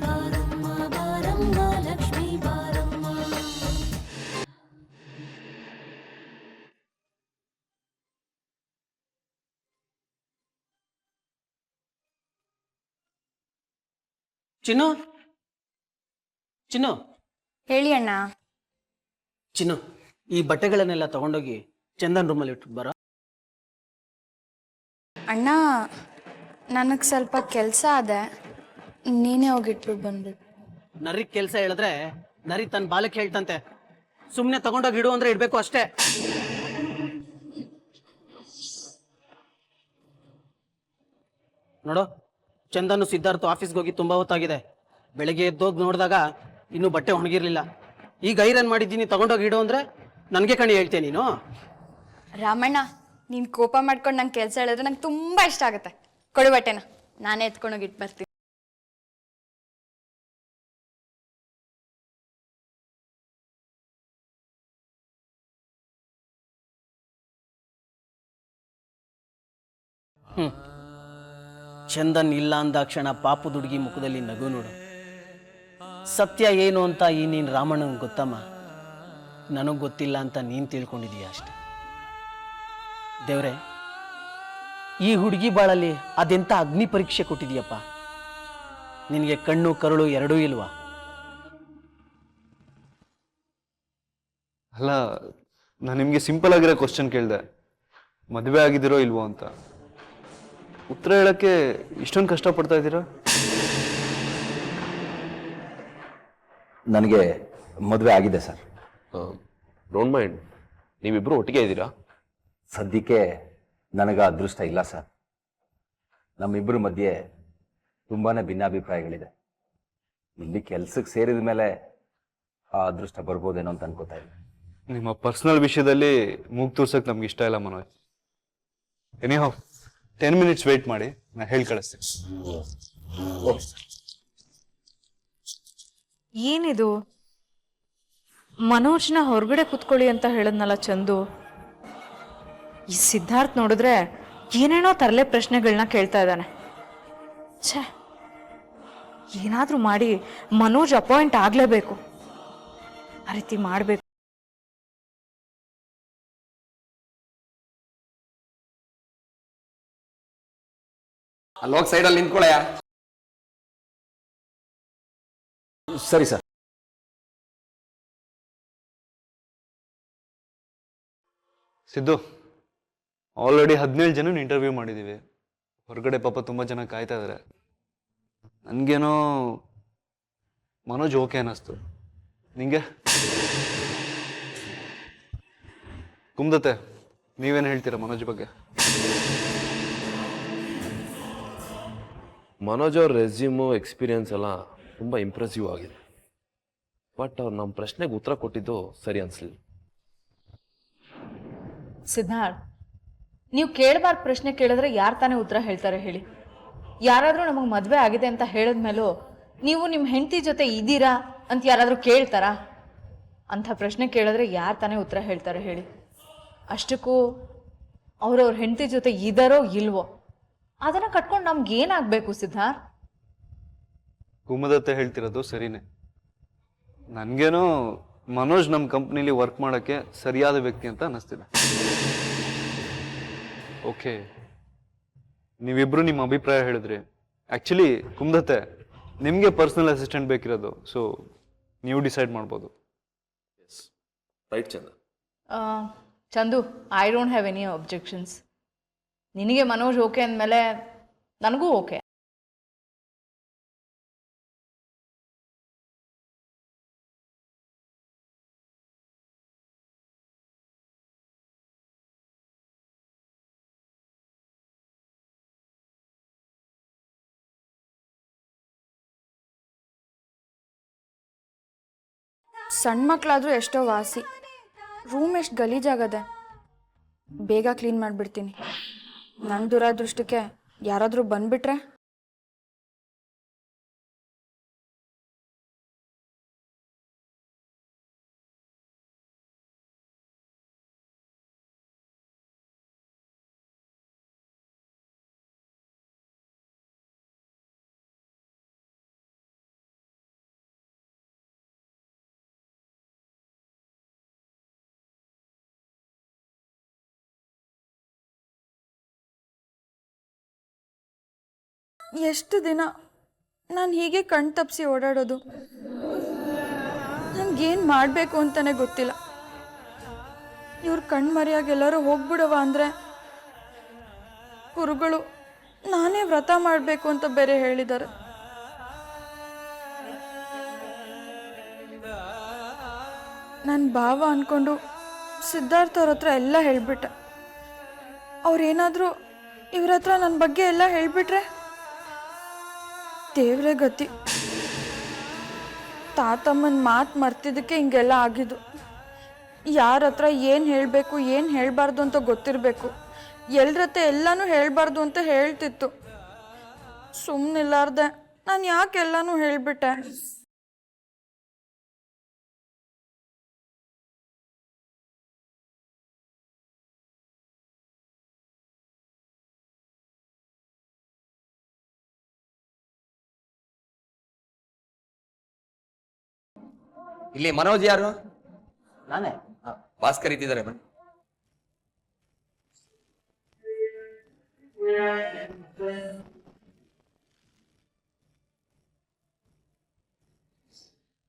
ಬಾರಮ್ಮ ಬಾರಮ್ಮ ಲಕ್ಷ್ಮೀ ಬಾರಮ್ಮ. ಚಿನ್ನು ಚಿನ್ನು ಹೇಳಿ ಅಣ್ಣ. ಚಿನ್ನು, ಈ ಬಟ್ಟೆಗಳನ್ನೆಲ್ಲ ತಗೊಂಡೋಗಿ ಚಂದನ್ ರೂಮಲ್ಲಿ ಇಟ್ಟು ಬರ. ಅಣ್ಣ, ನನಗೆ ಸ್ವಲ್ಪ ಕೆಲಸ ಅದೆ, ನೀನೇ ಹೋಗಿಟ್ಬಿಟ್ಟು ಬಂದ್ಬಿಟ್ಟು. ನರಿ ಕೆಲಸ ಹೇಳಿದ್ರೆ ನರಿ ತನ್ನ ಬಾಲಕ್ಕೆ ಹೇಳ್ತಂತೆ. ಸುಮ್ಮನೆ ತಗೊಂಡೋಗಿ ಇಡು ಅಂದ್ರೆ ಇಡಬೇಕು ಅಷ್ಟೇ. ನೋಡು, ಚಂದನ್ ಸಿದ್ಧಾರ್ಥ ಆಫೀಸ್ಗೆ ಹೋಗಿ ತುಂಬಾ ಹೊತ್ತಾಗಿದೆ. ಬೆಳಗ್ಗೆ ಎದ್ದೋಗಿ ನೋಡಿದಾಗ ಇನ್ನೂ ಬಟ್ಟೆ ಒಣಗಿರ್ಲಿಲ್ಲ. ಈಗ ಐರನ್ ಮಾಡಿದ್ದೀನಿ, ತಗೊಂಡೋಗಿ ಇಡು ಅಂದ್ರೆ ನನಗೆ ಕಣಿ ಹೇಳ್ತೇನೆ ನೀನು. ರಾಮಣ್ಣ, ನೀನು ಕೋಪ ಮಾಡ್ಕೊಂಡು ನಂಗೆ ಕೆಲಸ ಹೇಳಿದ್ರೆ ನಂಗೆ ತುಂಬ ಇಷ್ಟ ಆಗುತ್ತೆ. ಕೊಡು ಬಟ್ಟೆನ, ನಾನೇ ಎತ್ಕೊಂಡೋಗಿ ಇಟ್ಟು ಬರ್ತೀನಿ. ಚಂದನ್ ಇಲ್ಲ ಅಂದಾಕ್ಷಣ ಪಾಪು ದುಡುಗಿ ಮುಖದಲ್ಲಿ ನಗು ನೋಡು. ಸತ್ಯ ಏನು ಅಂತ ಈ ನೀನು ರಾಮಣ್ಣಂಗೆ ಗೊತ್ತಮ್ಮ. ನನಗೆ ಗೊತ್ತಿಲ್ಲ ಅಂತ ನೀನು ತಿಳ್ಕೊಂಡಿದೀಯ ಅಷ್ಟೆ. ದೇವ್ರೆ, ಈ ಹುಡುಗಿ ಬಾಳಲ್ಲಿ ಅದೆಂತ ಅಗ್ನಿ ಪರೀಕ್ಷೆ ಕೊಟ್ಟಿದೀಯಪ್ಪ. ನಿನಗೆ ಕಣ್ಣು ಕರುಳು ಎರಡೂ ಇಲ್ವಾ? ಅಲ್ಲ, ನಾನು ನಿಮಗೆ ಸಿಂಪಲ್ ಆಗಿರೋ ಕ್ವಶನ್ ಕೇಳಿದೆ, ಮದುವೆ ಆಗಿದ್ದೀರೋ ಇಲ್ವೋ ಅಂತ. ಉತ್ತರ ಹೇಳಕ್ಕೆ ಇಷ್ಟೊಂದು ಕಷ್ಟಪಡ್ತಾ ಇದ್ದೀರಾ? ನನಗೆ ಮದುವೆ ಆಗಿದೆ ಸರ್. ಡೋಂಟ್ ಮೈಂಡ್, ನೀವಿಬ್ರು ಒಟ್ಟಿಗೆ ಇದ್ದೀರಾ? ಸದ್ಯಕ್ಕೆ ನನಗೆ ಅದೃಷ್ಟ ಇಲ್ಲ ಸರ್. ನಮ್ಮಿಬ್ಬರ ಮಧ್ಯೆ ತುಂಬಾ ಭಿನ್ನಾಭಿಪ್ರಾಯಗಳಿದೆ. ಇಲ್ಲಿ ಕೆಲ್ಸಕ್ಕೆ ಸೇರಿದ ಮೇಲೆ ಆ ಅದೃಷ್ಟ ಬರ್ಬೋದೇನೋ ಅಂತ ಅನ್ಕೋತಾ ಇದ್ದೆ. ನಿಮ್ಮ ಪರ್ಸನಲ್ ವಿಷಯದಲ್ಲಿ ಮೂಗ್ ತೋರ್ಸಕ್ಕೆ ನಮ್ಗೆ ಇಷ್ಟ ಇಲ್ಲ ಮನೋಜ್. ಎನಿಹೌ 10 minutes ವೇಟ್ ಮಾಡಿ, ನಾನು ಹೇಳಿ ಕಳಿಸ್ತೀನಿ. ಏನಿದು? ಮನೋಜ್ನ ಹೊರಗಡೆ ಕುತ್ಕೊಳ್ಳಿ ಅಂತ ಹೇಳಿದ್ನಲ್ಲ ಚಂದು. ಈ ಸಿದ್ಧಾರ್ಥ್ ನೋಡಿದ್ರೆ ಏನೇನೋ ತರಲೆ ಪ್ರಶ್ನೆಗಳನ್ನ ಕೇಳ್ತಾ ಇದ್ದಾನೆ. ಛೇ, ಏನಾದರೂ ಮಾಡಿ ಮನೋಜ್ ಅಪಾಯಿಂಟ್ ಆಗಲೇಬೇಕು. ಆ ರೀತಿ ಮಾಡಬೇಕು. ಅಲ್ಲೋಗಿ ಸೈಡಲ್ಲಿ ನಿಂತ್ಕೊಳ್ಳಯ್ಯ. ಸರಿ ಸರ್. ಸಿದ್ದು, ಆಲ್ರೆಡಿ 17 ಜನ ಇಂಟರ್ವ್ಯೂ ಮಾಡಿದ್ದೀವಿ. ಹೊರಗಡೆ ಪಾಪ ತುಂಬ ಜನ ಕಾಯ್ತಾ ಇದ್ದಾರೆ. ನನಗೇನೋ ಮನೋಜ್ ಓಕೆ ಅನ್ನಿಸ್ತು. ನಿಂಗೆ? ಕುಮ್ದತೆ, ನೀವೇನು ಹೇಳ್ತೀರಾ ಮನೋಜ್ ಬಗ್ಗೆ? ಮನೋಜ್ ಅವ್ರ ರೆಸ್ಯೂಮು ಎಕ್ಸ್ಪೀರಿಯನ್ಸ್ ಎಲ್ಲ ತುಂಬ ಇಂಪ್ರೆಸಿವ್ ಆಗಿದೆ. ಬಟ್ ಅವ್ರು ನಮ್ಮ ಪ್ರಶ್ನೆಗೆ ಉತ್ತರ ಕೊಟ್ಟಿದ್ದು ಸರಿ ಅನಿಸ್ಲಿಲ್ಲ. ಸಿದ್ಧಾರ್ಥ್, ನೀವು ಕೇಳಬಾರ್ದು ಪ್ರಶ್ನೆ ಕೇಳಿದ್ರೆ ಯಾರು ತಾನೇ ಉತ್ತರ ಹೇಳ್ತಾರೆ ಹೇಳಿ? ಯಾರಾದರೂ ನಮಗೆ ಮದುವೆ ಆಗಿದೆ ಅಂತ ಹೇಳಿದ್ಮೇಲೂ ನೀವು ನಿಮ್ಮ ಹೆಂಡತಿ ಜೊತೆ ಇದ್ದೀರಾ ಅಂತ ಯಾರಾದರೂ ಕೇಳ್ತಾರಾ? ಅಂಥ ಪ್ರಶ್ನೆ ಕೇಳಿದ್ರೆ ಯಾರು ತಾನೇ ಉತ್ತರ ಹೇಳ್ತಾರೆ ಹೇಳಿ? ಅಷ್ಟಕ್ಕೂ ಅವ್ರವ್ರ ಹೆಂಡತಿ ಜೊತೆ ಇದ್ದಾರೋ ಇಲ್ವೋ ಅದನ್ನು ಕಟ್ಕೊಂಡು ನಮ್ಗೆ ಏನಾಗಬೇಕು ಸಿದ್ಧಾರ್ಥ್? ಕುಮದತ್ತೆ ಹೇಳ್ತಿರೋದು ಸರಿನೇ. ನನಗೇನೋ ಮನೋಜ್ ನಮ್ಮ ಕಂಪ್ನಿಲಿ ವರ್ಕ್ ಮಾಡೋಕ್ಕೆ ಸರಿಯಾದ ವ್ಯಕ್ತಿ ಅಂತ ಅನ್ನಿಸ್ತಿದೆ. ಓಕೆ, ನೀವಿಬ್ರು ನಿಮ್ಮ ಅಭಿಪ್ರಾಯ ಹೇಳಿದ್ರಿ. ಆ್ಯಕ್ಚುಲಿ ಕುಮದತ್ತೆ, ನಿಮಗೆ ಪರ್ಸನಲ್ ಅಸಿಸ್ಟೆಂಟ್ ಬೇಕಿರೋದು, ಸೊ ನೀವು ಡಿಸೈಡ್ ಮಾಡ್ಬೋದು. ರೈಟ್ ಚಂದ. Chandu, I don't have any objections. ನಿನಗೆ ಮನೋಜ್ ಓಕೆ ಅಂದಮೇಲೆ ನನಗೂ ಓಕೆ. ಸಣ್ಣ ಮಕ್ಕಳಾದರೂ ಎಷ್ಟೋ ವಾಸಿ. ರೂಮ್ ಎಷ್ಟು ಗಲೀಜಾಗದೆ. ಬೇಗ ಕ್ಲೀನ್ ಮಾಡಿಬಿಡ್ತೀನಿ. ನನ್ನ ದುರಾದೃಷ್ಟಕ್ಕೆ ಯಾರಾದರೂ ಬಂದುಬಿಟ್ರೆ ಎಷ್ಟು ದಿನ ನಾನು ಹೀಗೆ ಕಣ್ ತಪ್ಪಿಸಿ ಓಡಾಡೋದು? ನನಗೇನು ಮಾಡಬೇಕು ಅಂತಲೇ ಗೊತ್ತಿಲ್ಲ. ಇವ್ರ ಕಣ್ಮರೆಯಾಗಿ ಎಲ್ಲರೂ ಹೋಗ್ಬಿಡವ ಅಂದರೆ ಗುರುಗಳು ನಾನೇ ವ್ರತ ಮಾಡಬೇಕು ಅಂತ ಬೇರೆ ಹೇಳಿದ್ದಾರೆ. ನನ್ನ ಭಾವ ಅಂದ್ಕೊಂಡು ಸಿದ್ಧಾರ್ಥ ಅವ್ರ ಹತ್ರ ಎಲ್ಲ ಹೇಳಿಬಿಟ್ಟೆ. ಅವ್ರೇನಾದರೂ ಇವ್ರ ಹತ್ರ ನನ್ನ ಬಗ್ಗೆ ಎಲ್ಲ ಹೇಳಿಬಿಟ್ರೆ ದೇವ್ರೇ ಗತಿ. ತಾತಮ್ಮನ ಮಾತು ಮರ್ತಿದ್ದಕ್ಕೆ ಹಿಂಗೆಲ್ಲ ಆಗಿದ್ದು. ಯಾರ ಹತ್ರ ಏನು ಹೇಳಬೇಕು ಏನು ಹೇಳಬಾರ್ದು ಅಂತ ಗೊತ್ತಿರಬೇಕು. ಎಲ್ರ ಹತ್ರ ಎಲ್ಲನೂ ಹೇಳಬಾರ್ದು ಅಂತ ಹೇಳ್ತಿತ್ತು. ಸುಮ್ಮನಿಲ್ಲಾರ್ದೆ ನಾನು ಯಾಕೆ ಎಲ್ಲನೂ ಹೇಳಿಬಿಟ್ಟೆ? ಇಲ್ಲಿ ಮನೋಜ್ ಯಾರು? ನಾನೇ. ಬಾಸ್ ಕರೀತಿದ್ದಾರೆ ಬನ್ನಿ.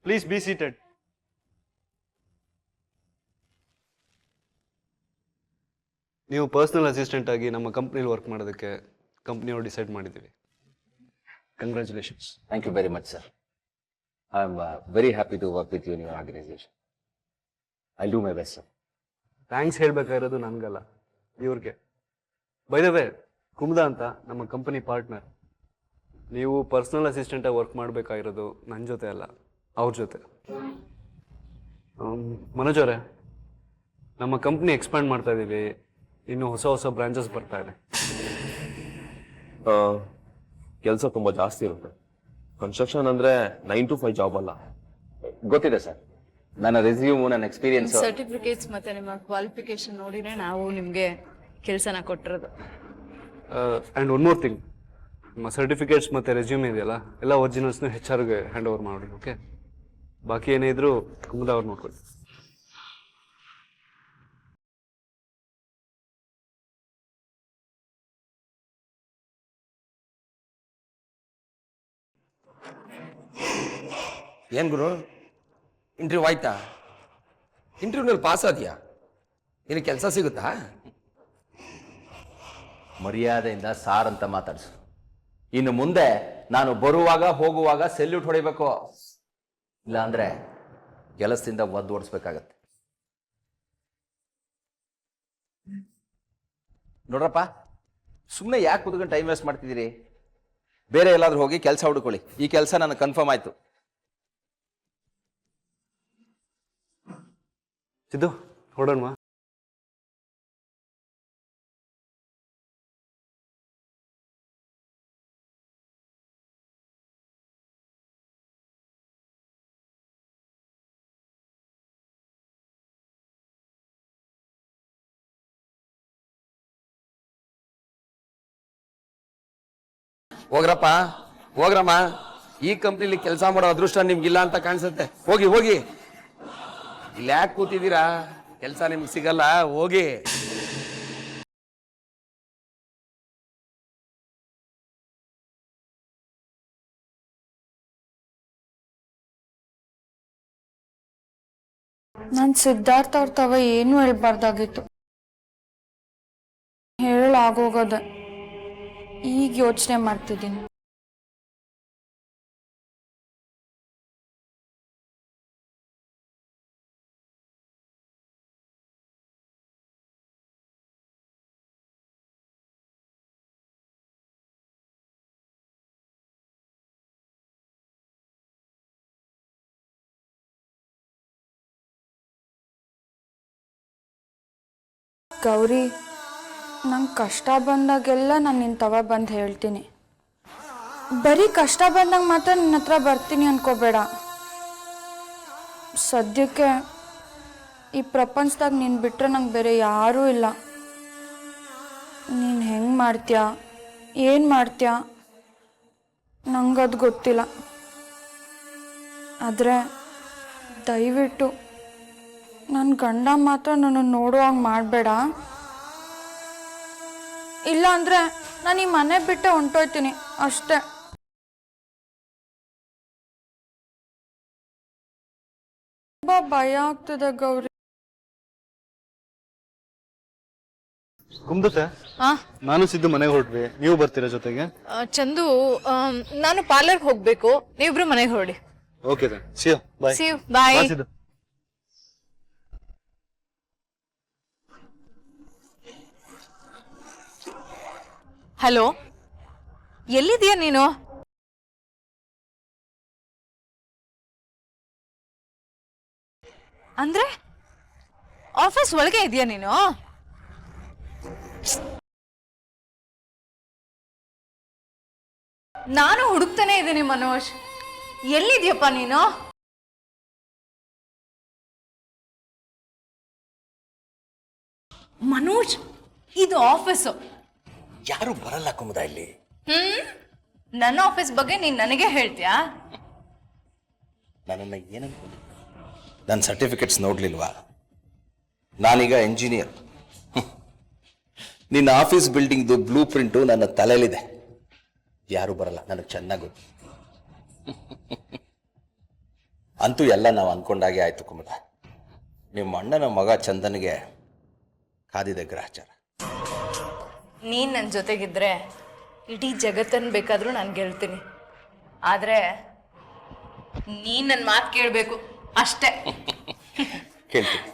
Please be seated. ನೀವು ಪರ್ಸನಲ್ ಅಸಿಸ್ಟೆಂಟ್ ಆಗಿ ನಮ್ಮ ಕಂಪ್ನಿಲಿ ವರ್ಕ್ ಮಾಡೋದಕ್ಕೆ ಕಂಪ್ನಿಯವರು ಡಿಸೈಡ್ ಮಾಡಿದ್ದೀವಿ. Congratulations. Thank you very much sir. I am very happy to work with you in your organisation. I do my best sir. Thanks ಹೇಳಬೇಕಾಗಿರೋದು ನನಗಲ್ಲ, ಇವ್ರಿಗೆ. ಬೈ ದ ವೇ, ಕುಮುದ ಅಂತ ನಮ್ಮ ಕಂಪನಿ ಪಾರ್ಟ್ನರ್. ನೀವು ಪರ್ಸನಲ್ ಅಸಿಸ್ಟೆಂಟಾಗಿ ವರ್ಕ್ ಮಾಡಬೇಕಾಗಿರೋದು ನನ್ನ ಜೊತೆ ಅಲ್ಲ, ಅವ್ರ ಜೊತೆ. ಮನೋಜ್ ಅವರೇ, ನಮ್ಮ ಕಂಪ್ನಿ ಎಕ್ಸ್ಪ್ಯಾಂಡ್ ಮಾಡ್ತಾ ಇದ್ದೀವಿ. ಇನ್ನು ಹೊಸ ಹೊಸ ಬ್ರಾಂಚಸ್ ಬರ್ತಾ ಇದೆ. ಕೆಲಸ ತುಂಬ ಜಾಸ್ತಿ ಇರುತ್ತೆ. ಕನ್ಸ್ಟ್ರಕ್ಷನ್ ಅಂದರೆ 9 to 5 ಜಾಬ್ ಅಲ್ಲ. ಗೊತ್ತಿದೆ ಸರ್. ನನ್ನ ರೆಸ್ಯೂಮು, ನನ್ನ ಎಕ್ಸ್ಪೀರಿಯನ್ಸ್, ಸರ್ಟಿಫಿಕೇಟ್ಸ್ ಮತ್ತೆ ನಿಮ್ಮ ಕ್ವಾಲಿಫಿಕೇಶನ್ ನೋಡಿನೇ ನಾವು ನಿಮಗೆ ಕೆಲಸನ ಕೊಟ್ಟಿರೋದು. ಆ್ಯಂಡ್ ಒನ್ ಮೋರ್ ಥಿಂಗ್, ನಿಮ್ಮ ಸರ್ಟಿಫಿಕೇಟ್ಸ್ ಮತ್ತು ರೆಸ್ಯೂಮ್ ಇದೆಯಲ್ಲ, ಎಲ್ಲ ಒರಿಜಿನಲ್ಸ್ನ HR ಗೆ ಹ್ಯಾಂಡ್ ಓವರ್ ಮಾಡಿ. ಓಕೆ, ಬಾಕಿ ಏನೇ ಇದ್ರೂ ಕುಮುದ ಅವ್ರು ನೋಡ್ಕೊಳ್ಳಿ. ಏನ್ ಗುರು, ಇಂಟರ್ವ್ಯೂ ಆಯ್ತಾ? ಇಂಟರ್ವ್ಯೂನಲ್ಲಿ ಪಾಸ್ ಆದ್ಯಾ? ನಿನಗೆ ಕೆಲಸ ಸಿಗುತ್ತಾ? ಮರ್ಯಾದೆಯಿಂದ ಸಾರ್ ಅಂತ ಮಾತಾಡ್ಸು. ಇನ್ನು ಮುಂದೆ ನಾನು ಬರುವಾಗ ಹೋಗುವಾಗ ಸೆಲ್ಯೂಟ್ ಹೊಡಿಬೇಕು, ಇಲ್ಲ ಅಂದ್ರೆ ಕೆಲಸದಿಂದ ಒದ್ದು ಓಡಿಸ್ಬೇಕಾಗತ್ತೆ. ನೋಡ್ರಪ್ಪ, ಸುಮ್ಮನೆ ಯಾಕೆ ಕೂತ್ಕೊಂಡು ಟೈಮ್ ವೇಸ್ಟ್ ಮಾಡ್ತಿದ್ದೀರಿ? ಬೇರೆ ಎಲ್ಲಾದ್ರೂ ಹೋಗಿ ಕೆಲಸ ಹುಡುಕೊಳ್ಳಿ. ಈ ಕೆಲಸ ನನಗೆ ಕನ್ಫರ್ಮ್ ಆಯ್ತು. ಸಿದ್ದು, ಹೊರಡೋಣ. ಹೋಗ್ರಪ್ಪ, ಹೋಗ್ರಮ್ಮ. ಈ ಕಂಪ್ನಿಲಿ ಕೆಲಸ ಮಾಡೋ ಅದೃಷ್ಟ ನಿಮ್ಗಿಲ್ಲ ಅಂತ ಕಾಣಿಸುತ್ತೆ. ಹೋಗಿ ಹೋಗಿ, ಇಲ್ಲಿ ಯಾಕೆ ಕೂತಿದ್ದೀರಾ? ಕೆಲಸ ನಿಮ್ಗೆ ಸಿಗಲ್ಲ, ಹೋಗಿ. ನಾನು ಸಿದ್ಧಾರ್ಥ ಅವ್ರ ತವ ಏನೂ ಹೇಳ್ಬಾರ್ದಾಗಿತ್ತು. ಹೇಳಾಗೋಗದೆ. ಈಗ ಯೋಚನೆ ಮಾಡ್ತಿದ್ದೀನಿ. ಗೌರಿ, ನಂಗೆ ಕಷ್ಟ ಬಂದಾಗೆಲ್ಲ ನಾನು ನಿನ್ನ ತವ ಬಂದು ಹೇಳ್ತೀನಿ. ಬರೀ ಕಷ್ಟ ಬಂದಾಗ ಮಾತ್ರ ನಿನ್ನ ಹತ್ರ ಬರ್ತೀನಿ ಅನ್ಕೋಬೇಡ. ಸದ್ಯಕ್ಕೆ ಈ ಪ್ರಪಂಚದಾಗ ನೀನು ಬಿಟ್ಟರೆ ನಂಗೆ ಬೇರೆ ಯಾರೂ ಇಲ್ಲ. ನೀನು ಹೆಂಗೆ ಮಾಡ್ತೀಯ, ಏನು ಮಾಡ್ತೀಯ ನಂಗದು ಗೊತ್ತಿಲ್ಲ. ಆದರೆ ದಯವಿಟ್ಟು ನನ್ನ ಗಂಡ ಮಾತ್ರ ನನ್ನ ನೋಡುವಾಗ ಮಾಡಬೇಡ. ಇಲ್ಲ ಅಂದರೆ ನಾನು ಈ ಮನೆ ಬಿಟ್ಟೆ ಹೊಂಟೋಯ್ತೀನಿ. ಅಷ್ಟೇ. ತುಂಬಾ ಭಯ ಆಗ್ತದೆ ಗೌರಿ. ಕುಮ್ದು ಸರ್, ಆ ನಾನು ಸಿದ್ದು ಮನೆಗೆ ಹೊರಟ್ವಿ, ನೀವು ಬರ್ತೀರಾ ಜೊತೆಗೆ? ಚಂದು, ನಾನು ಪಾರ್ಲರ್ಗೆ ಹೋಗ್ಬೇಕು, ನೀವಿಬ್ರು ಮನೆಗೆ ಹೊರಡಿ. Okay sir, see you, bye. See you, bye. Siddu. Hello, ಎಲ್ಲಿದೀಯ ನೀನು? ಅಂದ್ರೆ ಆಫೀಸ್ ಒಳಗೆ ಇದೆಯಾ ನೀನು? ನಾನು ಹುಡುಕ್ತಾನೆ ಇದ್ದೀನಿ ಮನೋಜ್, ಎಲ್ಲಿದ್ಯಪ್ಪ ನೀನು? ಮನೋಜ್, ಇದು ಆಫೀಸು. ಯಾರು ಬರಲ್ಲ ಕುಮುದ ಇಲ್ಲಿ. ನನ್ನ ಆಫೀಸ್ ಬಗ್ಗೆ ನೀನ್ ನನಗೆ ಹೇಳ್ತೀಯಾ? ನನ್ನನ್ನು ಏನನ್ಕೊಂಡು ನನ್ನ ಸರ್ಟಿಫಿಕೇಟ್ಸ್ ನೋಡ್ಲಿಲ್ವಾ? ನಾನೀಗ ಎಂಜಿನಿಯರ್. ನಿನ್ನ ಆಫೀಸ್ ಬಿಲ್ಡಿಂಗ್ದು ಬ್ಲೂ ಪ್ರಿಂಟು ನನ್ನ ತಲೆಯಲ್ಲಿದೆ. ಯಾರು ಬರಲ್ಲ, ನನಗೆ ಚೆನ್ನಾಗಿ ಗೊತ್ತು. ಅಂತೂ ಎಲ್ಲ ನಾವು ಅಂದ್ಕೊಂಡಾಗೆ ಆಯ್ತು ಕುಮುದ. ನಿಮ್ಮ ಅಣ್ಣನ ಮಗ ಚಂದನ್ಗೆ ಕಾದಿದೆ ಗ್ರಹಚಾರ. ನೀನ್ ನನ್ನ ಜೊತೆಗಿದ್ರೆ ಇಡೀ ಜಗತ್ತನ್ನು ಬೇಕಾದ್ರೂ ನಾನು ಗೆಲ್ತೀನಿ. ಆದ್ರೆ ನೀನ್ ನನ್ನ ಮಾತು ಕೇಳಬೇಕು ಅಷ್ಟೇ. ಕೇಳ್ತೀನಿ.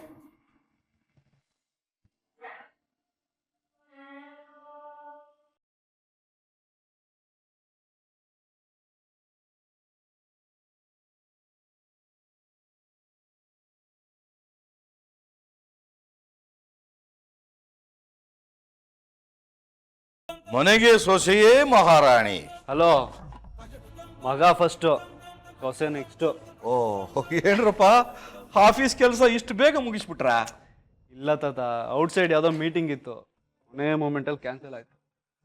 ಮನೆಗೆ ಸೊಸೆಯೇ ಮಹಾರಾಣಿ. ಹಲೋ, ಮಗ ಫಸ್ಟು, ಸೊಸೆ ನೆಕ್ಸ್ಟು. ಓ, ಏನ್ರಪ್ಪ ಆಫೀಸ್ ಕೆಲಸ ಇಷ್ಟು ಬೇಗ ಮುಗಿಸ್ಬಿಟ್ರಾ? ಇಲ್ಲ ತಾತ, ಔಟ್ಸೈಡ್ ಯಾವುದೋ ಮೀಟಿಂಗ್ ಇತ್ತು, ಕೊನೆ ಮೂಮೆಂಟಲ್ಲಿ ಕ್ಯಾನ್ಸಲ್ ಆಯ್ತು.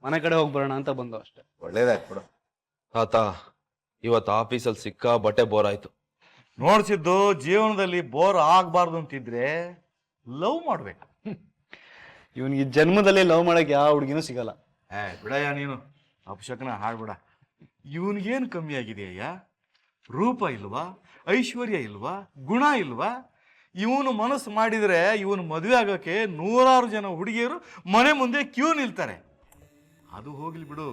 ಮನೆ ಕಡೆ ಹೋಗಿ ಬರೋಣ ಅಂತ ಬಂದು ಅಷ್ಟೇ. ಒಳ್ಳೇದಾಯ್ತು ಬಿಡು. ತಾತ, ಇವತ್ತು ಆಫೀಸಲ್ಲಿ ಸಿಕ್ಕಾಬಟ್ಟೆ ಬೋರ್ ಆಯ್ತು. ನೋಡ್ಸಿದ್ದು ಜೀವನದಲ್ಲಿ ಬೋರ್ ಆಗ್ಬಾರ್ದು ಅಂತಿದ್ರೆ ಲವ್ ಮಾಡ್ಬೇಕು. ಇವನಿಗೆ ಜನ್ಮದಲ್ಲಿ ಲವ್ ಮಾಡಕ್ಕೆ ಯಾವ ಹುಡುಗಿನೂ ಸಿಗಲ್ಲ. ಬಿಡಯ್ಯ ನೀನು, ಅಪಶಕನ ಹಾಡ್ಬಿಡ. ಇವನ್ಗೇನು ಕಮ್ಮಿ ಆಗಿದೆಯಯ್ಯ? ರೂಪ ಇಲ್ವಾ, ಐಶ್ವರ್ಯ ಇಲ್ವಾ, ಗುಣ ಇಲ್ವಾ? ಇವನು ಮನಸ್ಸು ಮಾಡಿದ್ರೆ ಇವನು ಮದುವೆ ಆಗೋಕ್ಕೆ 100 ಜನ ಹುಡುಗಿಯರು ಮನೆ ಮುಂದೆ ಕ್ಯೂ ನಿಲ್ತಾರೆ. ಅದು ಹೋಗ್ಲಿ ಬಿಡು,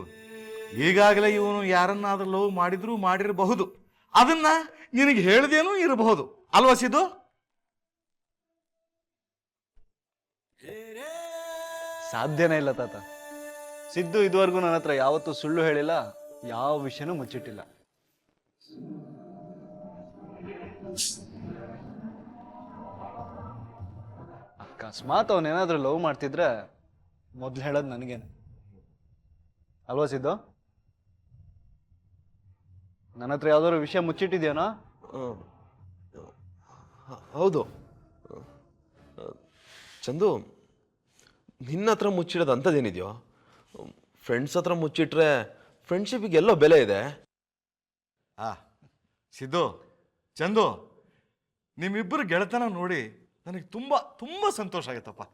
ಈಗಾಗಲೇ ಇವನು ಯಾರನ್ನಾದ್ರೂ ಲವ್ ಮಾಡಿರಬಹುದು. ಅದನ್ನ ನಿನಗೆ ಹೇಳ್ದೇನೂ ಇರಬಹುದು ಅಲ್ವಾ ಸಿದ್ದು? ಸಾಧ್ಯನೇ ಇಲ್ಲ ತಾತ. ಸಿದ್ದು ಇದುವರೆಗೂ ನನ್ನ ಹತ್ರ ಯಾವತ್ತೂ ಸುಳ್ಳು ಹೇಳಿಲ್ಲ, ಯಾವ ವಿಷಯನೂ ಮುಚ್ಚಿಟ್ಟಿಲ್ಲ. ಅಕಸ್ಮಾತ್ ಅವನೇನಾದ್ರೂ ಲವ್ ಮಾಡ್ತಿದ್ರೆ ಮೊದ್ಲು ಹೇಳೋದು ನನಗೇನೆ ಅಲ್ವಾ ಸಿದ್ದು? ನನ್ನ ಹತ್ರ ಯಾವ್ದಾದ್ರು ವಿಷಯ ಮುಚ್ಚಿಟ್ಟಿದ್ಯಾನೋ? ಹೌದು ಚಂದು, ನಿನ್ನ ಹತ್ರ ಮುಚ್ಚಿಡೋದು ಅಂಥದ್ದೇನಿದೆಯೋ? ಫ್ರೆಂಡ್ಸ್ ಹತ್ರ ಮುಚ್ಚಿಟ್ರೆ ಫ್ರೆಂಡ್ಶಿಪ್ಪಿಗೆ ಎಲ್ಲೋ ಬೆಲೆ ಇದೆ. ಸಿದ್ದು, ಚಂದು, ನಿಮ್ಮಿಬ್ಬರು ಗೆಳೆತನ ನೋಡಿ ನನಗೆ ತುಂಬ ತುಂಬ ಸಂತೋಷ ಆಗುತ್ತಪ್ಪ.